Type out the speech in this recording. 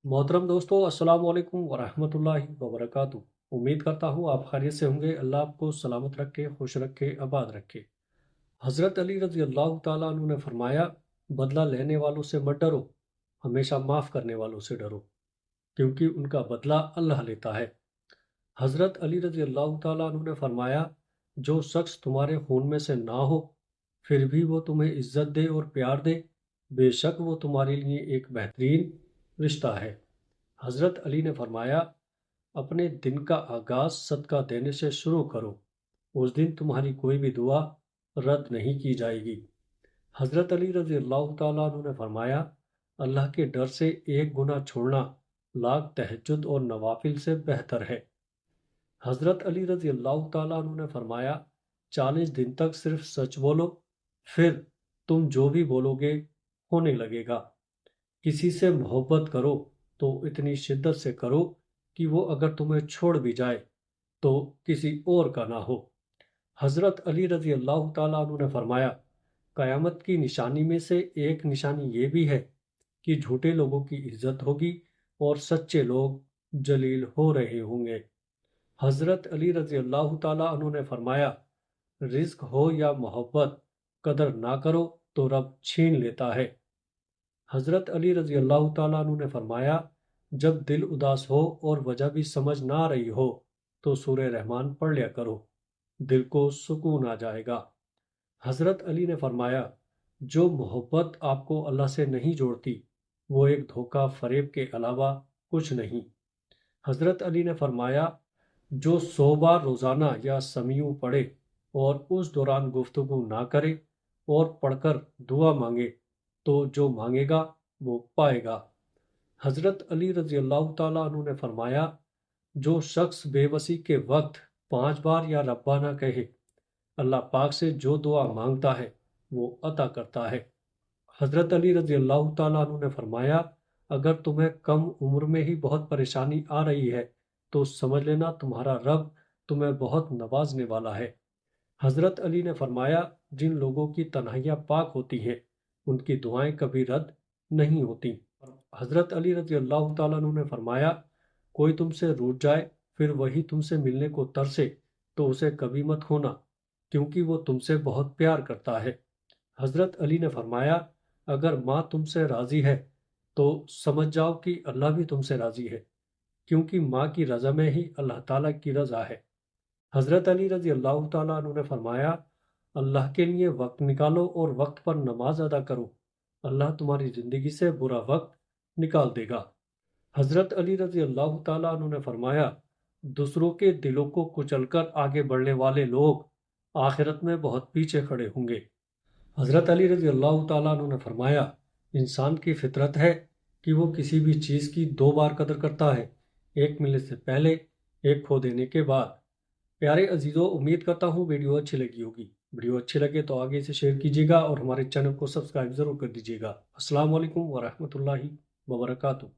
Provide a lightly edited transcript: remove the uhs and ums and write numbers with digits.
मोहतरम दोस्तों, अस्सलाम वालेकुम वरहमतुल्लाहि वबरकातुहू। उम्मीद करता हूँ आप खैरियत से होंगे। अल्लाह आपको सलामत रखे, खुश रखे, आबाद रखे। हज़रत अली रज़ी अल्लाह ताला अन्हु ने फरमाया, बदला लेने वालों से मत डरो, हमेशा माफ़ करने वालों से डरो, क्योंकि उनका बदला अल्लाह लेता है। हज़रत अली रज़ी अल्लाह ताला अन्हु ने फरमाया, जो शख्स तुम्हारे खून में से ना हो फिर भी वो तुम्हें इज्जत दे और प्यार दे, बेशक वो तुम्हारे लिए एक बेहतरीन रिश्ता है। हज़रत अली ने फरमाया, अपने दिन का आगाज़ सदका देने से शुरू करो, उस दिन तुम्हारी कोई भी दुआ रद्द नहीं की जाएगी। हज़रत अली रज़ी अल्लाह ताला अन्हु ने फरमाया, अल्लाह के डर से एक गुनाह छोड़ना लाख तहज्जुद और नवाफिल से बेहतर है। हज़रत अली रज़ी अल्लाह ताला अन्हु ने फरमाया, 40 दिन तक सिर्फ सच बोलो, फिर तुम जो भी बोलोगे होने लगेगा। किसी से मोहब्बत करो तो इतनी शिद्दत से करो कि वो अगर तुम्हें छोड़ भी जाए तो किसी और का ना हो। हज़रत अली रज़ी अल्लाह ताला अन्हु ने फरमाया, क़यामत की निशानी में से एक निशानी ये भी है कि झूठे लोगों की इज्जत होगी और सच्चे लोग जलील हो रहे होंगे। हज़रत अली रज़ी अल्लाह ताला अन्हु ने फरमाया, रिज़्क हो या मोहब्बत, कदर ना करो तो रब छीन लेता है। हज़रत अली रज़ी अल्लाह ताला अन्हु ने फरमाया, जब दिल उदास हो और वजह भी समझ ना आ रही हो तो सूरह रहमान पढ़ लिया करो, दिल को सुकून आ जाएगा। हज़रत अली ने फरमाया, जो मोहब्बत आपको अल्लाह से नहीं जोड़ती वो एक धोखा फरेब के अलावा कुछ नहीं। हज़रत अली ने फरमाया, जो 100 बार रोज़ाना या समीऊ पढ़े और उस दौरान गुफ्तगू ना करे और पढ़कर दुआ मांगे तो जो मांगेगा वो पाएगा। हज़रत अली रज़ी अल्लाह ताला अन्हु ने फरमाया, जो शख्स बेबसी के वक्त 5 बार या रब्बा ना कहे, अल्लाह पाक से जो दुआ मांगता है वो अता करता है। हज़रत अली रज़ी अल्लाह ताला अन्हु ने फरमाया, अगर तुम्हें कम उम्र में ही बहुत परेशानी आ रही है तो समझ लेना तुम्हारा रब तुम्हें बहुत नवाजने वाला है। हज़रत अली ने फरमाया, जिन लोगों की तन्हाइयाँ पाक होती हैं उनकी दुआएं कभी रद्द नहीं होती। हज़रत अली रज़ी अल्लाह ताला अन्हु ने फरमाया, कोई तुमसे रूठ जाए फिर वही तुमसे मिलने को तरसे तो उसे कभी मत खोना, क्योंकि वो तुमसे बहुत प्यार करता है। हज़रत अली ने फरमाया, अगर माँ तुमसे राज़ी है तो समझ जाओ कि अल्लाह भी तुमसे राज़ी है, क्योंकि माँ की रज़ा में ही अल्लाह ताला की रज़ा है। हज़रत अली रज़ी अल्लाह ताला अन्हु ने फरमाया, अल्लाह के लिए वक्त निकालो और वक्त पर नमाज अदा करो, अल्लाह तुम्हारी ज़िंदगी से बुरा वक्त निकाल देगा। हज़रत अली रज़ी अल्लाह ताला अन्हु ने फरमाया, दूसरों के दिलों को कुचलकर आगे बढ़ने वाले लोग आखिरत में बहुत पीछे खड़े होंगे। हज़रत अली रज़ी अल्लाह ताला अन्हु ने फरमाया, इंसान की फितरत है कि वो किसी भी चीज़ की 2 बार कदर करता है, एक मिलने से पहले, एक खो देने के बाद। प्यारे अजीज़ों, उम्मीद करता हूँ वीडियो अच्छी लगी होगी। वीडियो अच्छी लगे तो आगे से शेयर कीजिएगा और हमारे चैनल को सब्सक्राइब ज़रूर कर दीजिएगा। अस्सलाम वालेकुम वरहमतुल्लाहि वबरकातुहू।